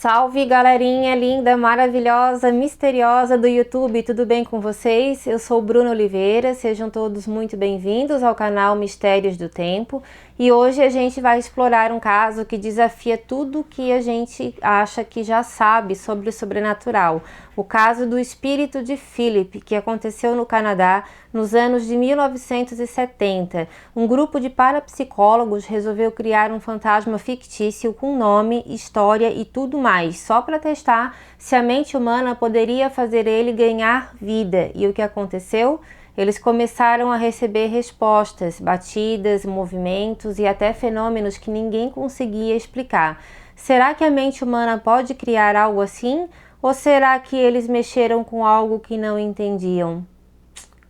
Salve galerinha linda, maravilhosa, misteriosa do YouTube, tudo bem com vocês? Eu sou Bruna Oliveira, sejam todos muito bem-vindos ao canal Mistérios do Tempo e hoje a gente vai explorar um caso que desafia tudo que a gente acha que já sabe sobre o sobrenatural. O caso do espírito de Philip, que aconteceu no Canadá nos anos de 1970. Um grupo de parapsicólogos resolveu criar um fantasma fictício com nome, história e tudo mais, só para testar se a mente humana poderia fazer ele ganhar vida. E o que aconteceu? Eles começaram a receber respostas, batidas, movimentos e até fenômenos que ninguém conseguia explicar. Será que a mente humana pode criar algo assim? Ou será que eles mexeram com algo que não entendiam?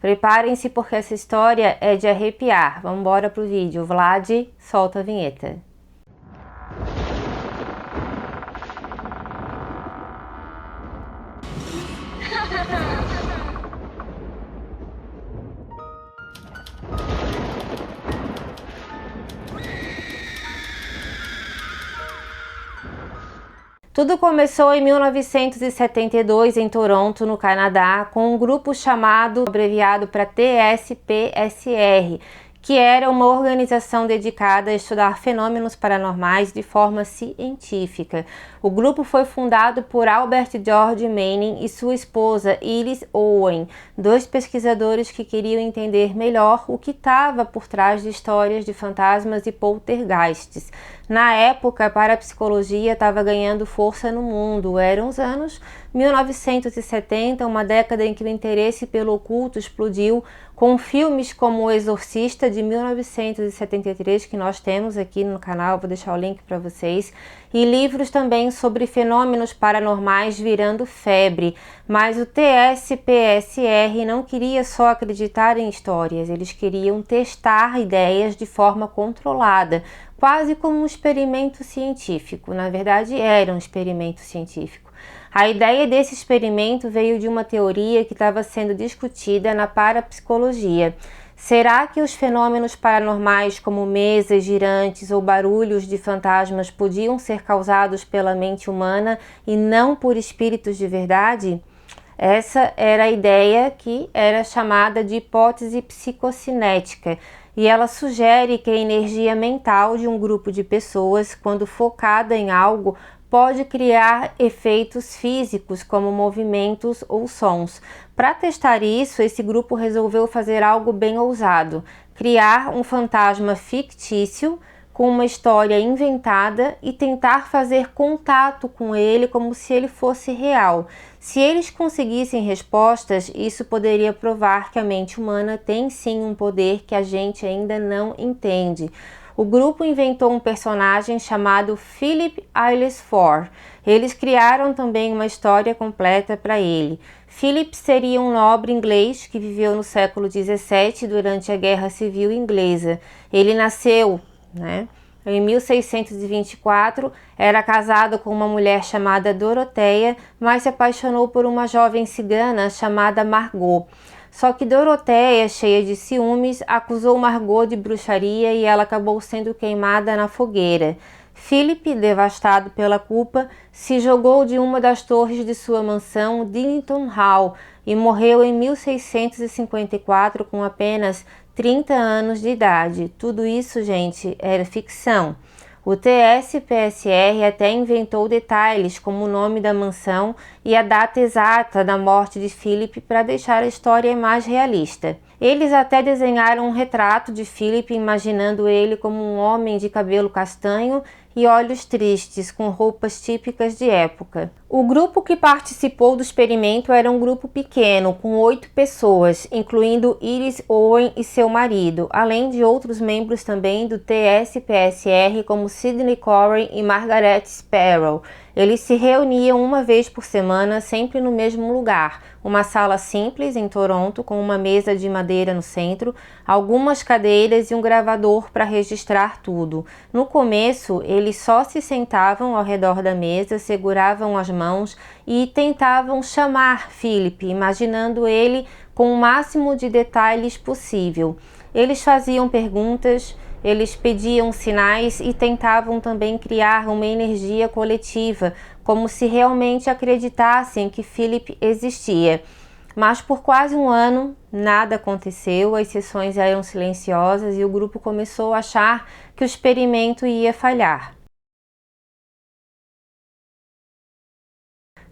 Preparem-se porque essa história é de arrepiar. Vamos embora pro vídeo. Vlad, solta a vinheta. Tudo começou em 1972 em Toronto, no Canadá, com um grupo chamado, abreviado para TSPSR, que era uma organização dedicada a estudar fenômenos paranormais de forma científica. O grupo foi fundado por Albert George Manning e sua esposa Iris Owen, dois pesquisadores que queriam entender melhor o que estava por trás de histórias de fantasmas e poltergeists. Na época, a parapsicologia estava ganhando força no mundo. Eram os anos 1970, uma década em que o interesse pelo oculto explodiu, com filmes como O Exorcista, de 1973, que nós temos aqui no canal, vou deixar o link para vocês, e livros também sobre fenômenos paranormais virando febre. Mas o TSPSR não queria só acreditar em histórias, eles queriam testar ideias de forma controlada, quase como um experimento científico. Na verdade, era um experimento científico. A ideia desse experimento veio de uma teoria que estava sendo discutida na parapsicologia. Será que os fenômenos paranormais, como mesas girantes ou barulhos de fantasmas, podiam ser causados pela mente humana e não por espíritos de verdade? Essa era a ideia que era chamada de hipótese psicocinética, e ela sugere que a energia mental de um grupo de pessoas, quando focada em algo, pode criar efeitos físicos como movimentos ou sons. Para testar isso, esse grupo resolveu fazer algo bem ousado: criar um fantasma fictício com uma história inventada e tentar fazer contato com ele como se ele fosse real. Se eles conseguissem respostas, isso poderia provar que a mente humana tem sim um poder que a gente ainda não entende. O grupo inventou um personagem chamado Philip Aylesford. Eles criaram também uma história completa para ele. Philip seria um nobre inglês que viveu no século XVII durante a Guerra Civil Inglesa. Ele nasceu, em 1624, era casado com uma mulher chamada Doroteia, mas se apaixonou por uma jovem cigana chamada Margot. Só que Doroteia, cheia de ciúmes, acusou Margot de bruxaria e ela acabou sendo queimada na fogueira. Philip, devastado pela culpa, se jogou de uma das torres de sua mansão, Dinnington Hall, e morreu em 1654 com apenas 30 anos de idade. Tudo isso, gente, era ficção. O TSPSR até inventou detalhes como o nome da mansão e a data exata da morte de Philip para deixar a história mais realista. Eles até desenharam um retrato de Philip, imaginando ele como um homem de cabelo castanho e olhos tristes, com roupas típicas de época. O grupo que participou do experimento era um grupo pequeno, com 8 pessoas, incluindo Iris Owen e seu marido, além de outros membros também do TSPSR, como Sidney Corey e Margaret Sparrow. Eles se reuniam uma vez por semana, sempre no mesmo lugar, uma sala simples em Toronto, com uma mesa de madeira no centro, algumas cadeiras e um gravador para registrar tudo. No começo, eles só se sentavam ao redor da mesa, seguravam as mãos e tentavam chamar Philip, imaginando ele com o máximo de detalhes possível. Eles faziam perguntas eles pediam sinais e tentavam também criar uma energia coletiva, como se realmente acreditassem que Philip existia. Mas por quase um ano, nada aconteceu, as sessões eram silenciosas e o grupo começou a achar que o experimento ia falhar.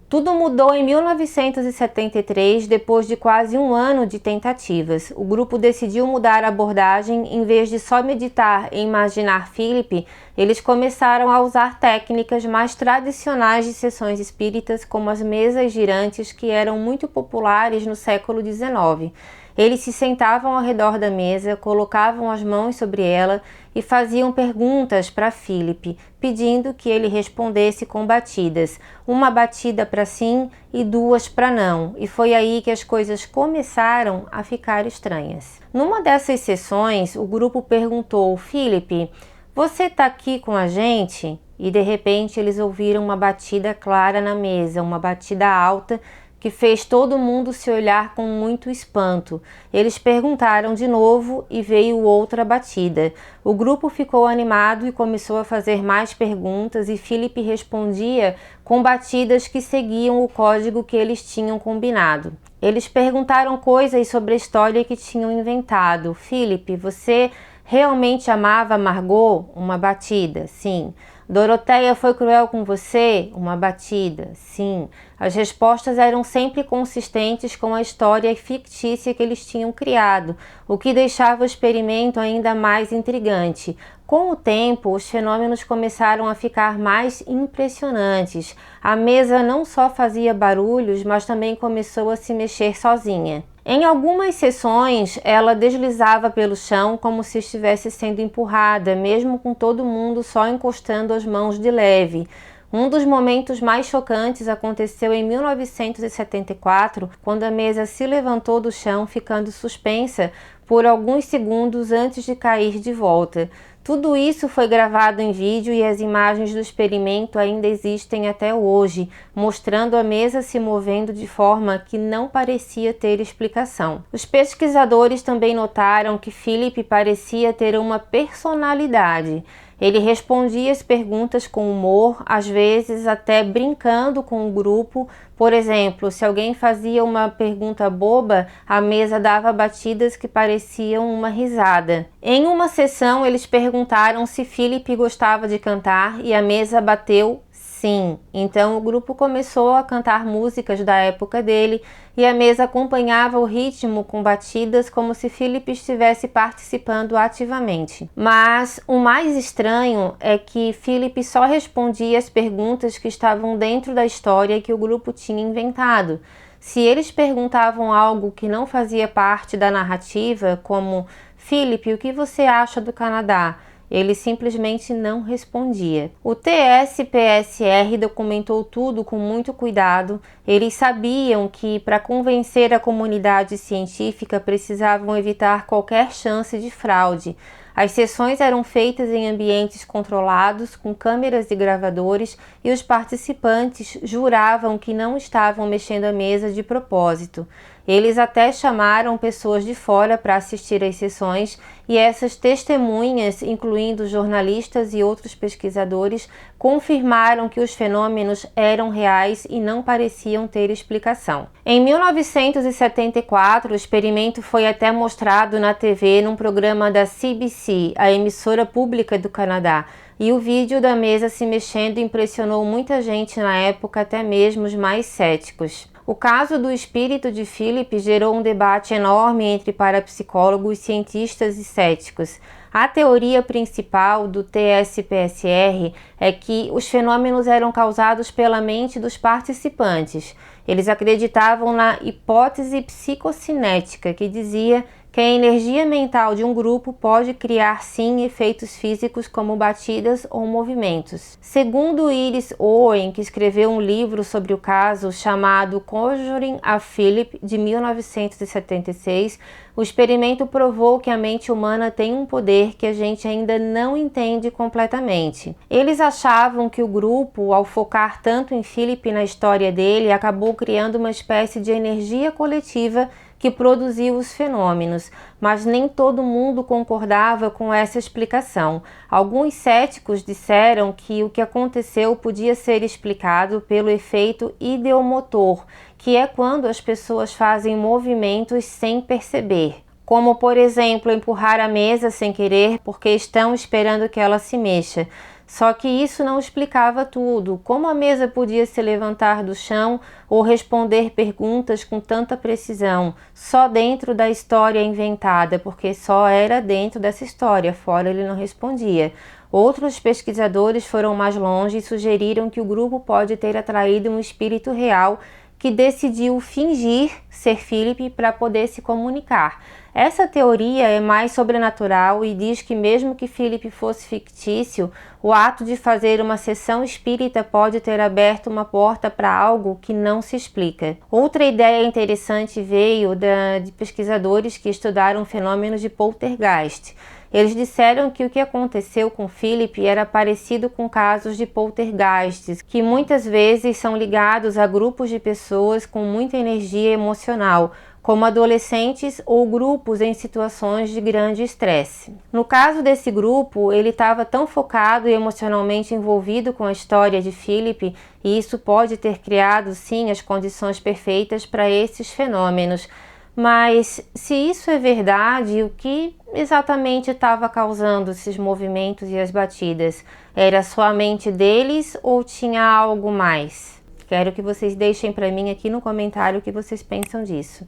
Tudo mudou em 1973, depois de quase um ano de tentativas. O grupo decidiu mudar a abordagem. Em vez de só meditar e imaginar Philip, eles começaram a usar técnicas mais tradicionais de sessões espíritas, como as mesas girantes, que eram muito populares no século XIX. Eles se sentavam ao redor da mesa, colocavam as mãos sobre ela e faziam perguntas para Philip, pedindo que ele respondesse com batidas, uma batida para sim e duas para não, e foi aí que as coisas começaram a ficar estranhas. Numa dessas sessões, o grupo perguntou: Philip, você está aqui com a gente? E de repente eles ouviram uma batida clara na mesa, uma batida alta, que fez todo mundo se olhar com muito espanto. Eles perguntaram de novo e veio outra batida. O grupo ficou animado e começou a fazer mais perguntas e Philip respondia com batidas que seguiam o código que eles tinham combinado. Eles perguntaram coisas sobre a história que tinham inventado. Philip, você realmente amava Margot? Uma batida, sim. Doroteia foi cruel com você? Uma batida, sim. As respostas eram sempre consistentes com a história fictícia que eles tinham criado, o que deixava o experimento ainda mais intrigante. Com o tempo, os fenômenos começaram a ficar mais impressionantes. A mesa não só fazia barulhos, mas também começou a se mexer sozinha. Em algumas sessões, ela deslizava pelo chão como se estivesse sendo empurrada, mesmo com todo mundo só encostando as mãos de leve. Um dos momentos mais chocantes aconteceu em 1974, quando a mesa se levantou do chão, ficando suspensa por alguns segundos antes de cair de volta. Tudo isso foi gravado em vídeo e as imagens do experimento ainda existem até hoje, mostrando a mesa se movendo de forma que não parecia ter explicação. Os pesquisadores também notaram que Philip parecia ter uma personalidade. Ele respondia as perguntas com humor, às vezes até brincando com o grupo. Por exemplo, se alguém fazia uma pergunta boba, a mesa dava batidas que pareciam uma risada. Em uma sessão, eles perguntaram se Philip gostava de cantar e a mesa bateu sim. Então o grupo começou a cantar músicas da época dele e a mesa acompanhava o ritmo com batidas como se Philip estivesse participando ativamente. Mas o mais estranho é que Philip só respondia as perguntas que estavam dentro da história que o grupo tinha inventado. Se eles perguntavam algo que não fazia parte da narrativa, como Philip, o que você acha do Canadá? Ele simplesmente não respondia. O TSPSR documentou tudo com muito cuidado. Eles sabiam que, para convencer a comunidade científica, precisavam evitar qualquer chance de fraude. As sessões eram feitas em ambientes controlados, com câmeras e gravadores, e os participantes juravam que não estavam mexendo a mesa de propósito. Eles até chamaram pessoas de fora para assistir às sessões e essas testemunhas, incluindo jornalistas e outros pesquisadores, confirmaram que os fenômenos eram reais e não pareciam ter explicação. Em 1974, o experimento foi até mostrado na TV num programa da CBC, a emissora pública do Canadá, e o vídeo da mesa se mexendo impressionou muita gente na época, até mesmo os mais céticos. O caso do espírito de Philip gerou um debate enorme entre parapsicólogos, cientistas e céticos. A teoria principal do TSPSR é que os fenômenos eram causados pela mente dos participantes. Eles acreditavam na hipótese psicocinética, que dizia que a energia mental de um grupo pode criar sim efeitos físicos como batidas ou movimentos. Segundo Iris Owen, que escreveu um livro sobre o caso chamado Conjuring a Philip, de 1976, O experimento provou que a mente humana tem um poder que a gente ainda não entende completamente. Eles achavam que o grupo, ao focar tanto em Philip e na história dele, acabou criando uma espécie de energia coletiva que produziu os fenômenos, mas nem todo mundo concordava com essa explicação. Alguns céticos disseram que o que aconteceu podia ser explicado pelo efeito ideomotor, que é quando as pessoas fazem movimentos sem perceber, como, por exemplo, empurrar a mesa sem querer porque estão esperando que ela se mexa. Só que isso não explicava tudo. Como a mesa podia se levantar do chão ou responder perguntas com tanta precisão, só dentro da história inventada, porque só era dentro dessa história, fora ele não respondia. Outros pesquisadores foram mais longe e sugeriram que o grupo pode ter atraído um espírito real que decidiu fingir ser Philip para poder se comunicar. Essa teoria é mais sobrenatural e diz que mesmo que Philip fosse fictício, o ato de fazer uma sessão espírita pode ter aberto uma porta para algo que não se explica. Outra ideia interessante veio de pesquisadores que estudaram fenômenos de poltergeist. Eles disseram que o que aconteceu com Philip era parecido com casos de poltergeists, que muitas vezes são ligados a grupos de pessoas com muita energia emocional, como adolescentes ou grupos em situações de grande estresse. No caso desse grupo, ele estava tão focado e emocionalmente envolvido com a história de Philip, e isso pode ter criado, sim, as condições perfeitas para esses fenômenos. Mas se isso é verdade, o que exatamente estava causando esses movimentos e as batidas? Era só a mente deles ou tinha algo mais? Quero que vocês deixem para mim aqui no comentário o que vocês pensam disso.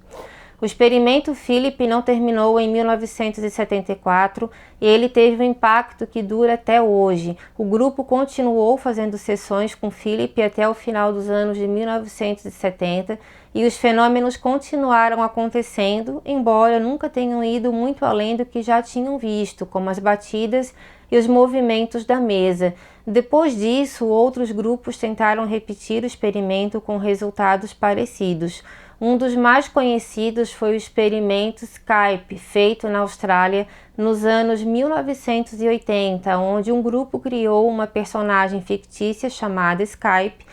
O experimento Philip não terminou em 1974 e ele teve um impacto que dura até hoje. O grupo continuou fazendo sessões com Philip até o final dos anos de 1970 e os fenômenos continuaram acontecendo, embora nunca tenham ido muito além do que já tinham visto, como as batidas e os movimentos da mesa. Depois disso, outros grupos tentaram repetir o experimento com resultados parecidos. Um dos mais conhecidos foi o experimento Skype, feito na Austrália nos anos 1980, onde um grupo criou uma personagem fictícia chamada Skype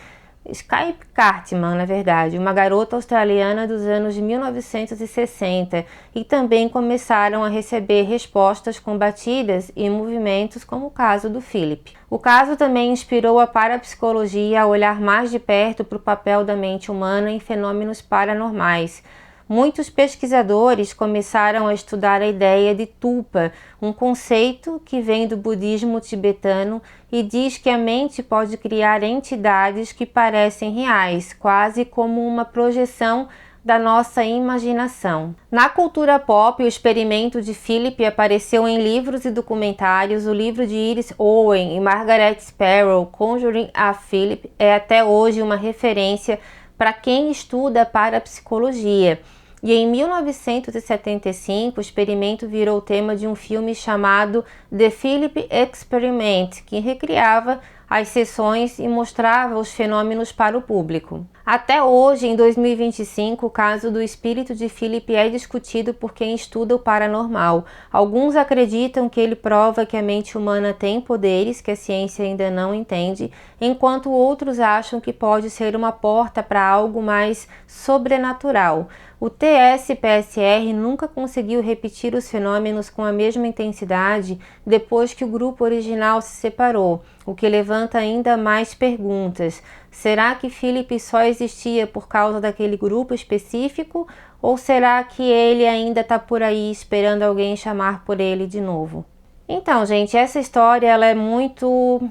Cartman, na verdade, uma garota australiana dos anos 1960, e também começaram a receber respostas com batidas e movimentos, como o caso do Philip. O caso também inspirou a parapsicologia a olhar mais de perto para o papel da mente humana em fenômenos paranormais. Muitos pesquisadores começaram a estudar a ideia de tulpa, um conceito que vem do budismo tibetano e diz que a mente pode criar entidades que parecem reais, quase como uma projeção da nossa imaginação. Na cultura pop, o experimento de Philip apareceu em livros e documentários. O livro de Iris Owen e Margaret Sparrow, Conjuring a Philip, é até hoje uma referência para quem estuda parapsicologia. E em 1975, o experimento virou tema de um filme chamado The Philip Experiment, que recriava as sessões e mostrava os fenômenos para o público. Até hoje, em 2025, o caso do espírito de Philip é discutido por quem estuda o paranormal. Alguns acreditam que ele prova que a mente humana tem poderes que a ciência ainda não entende, enquanto outros acham que pode ser uma porta para algo mais sobrenatural. O TSPSR nunca conseguiu repetir os fenômenos com a mesma intensidade depois que o grupo original se separou, o que levanta ainda mais perguntas. Será que Philip só existia por causa daquele grupo específico? Ou será que ele ainda está por aí esperando alguém chamar por ele de novo? Então, gente, essa história ela é muito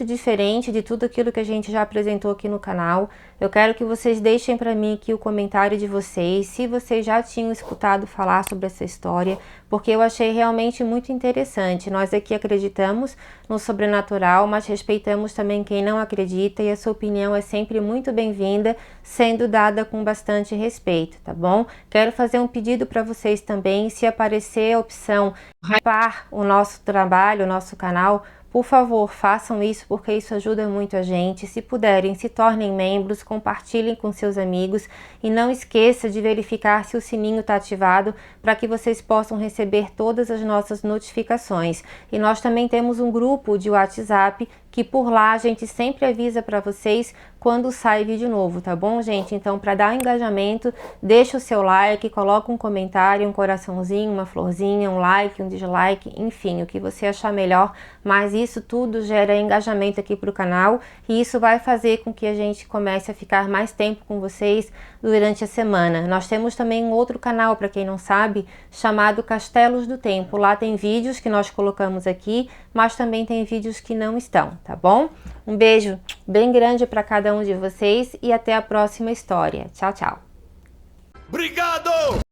diferente de tudo aquilo que a gente já apresentou aqui no canal. Eu quero que vocês deixem para mim aqui o comentário de vocês, se vocês já tinham escutado falar sobre essa história, porque eu achei realmente muito interessante. Nós aqui acreditamos no sobrenatural, mas respeitamos também quem não acredita, e a sua opinião é sempre muito bem-vinda, sendo dada com bastante respeito, tá bom? Quero fazer um pedido para vocês também, se aparecer a opção hypar o nosso trabalho, o nosso canal, Por favor, façam isso porque isso ajuda muito a gente. Se puderem, se tornem membros, compartilhem com seus amigos e não esqueça de verificar se o sininho está ativado para que vocês possam receber todas as nossas notificações. E nós também temos um grupo de WhatsApp que por lá a gente sempre avisa para vocês quando sai vídeo novo, tá bom, gente? Então, para dar engajamento, deixa o seu like, coloca um comentário, um coraçãozinho, uma florzinha, um like, um dislike, enfim, o que você achar melhor, mas isso tudo gera engajamento aqui para o canal e isso vai fazer com que a gente comece a ficar mais tempo com vocês durante a semana. Nós temos também um outro canal, para quem não sabe, chamado Castelos do Tempo. Lá tem vídeos que nós colocamos aqui, mas também tem vídeos que não estão, tá bom? Um beijo bem grande para cada um de vocês e até a próxima história. Tchau, tchau! Obrigado!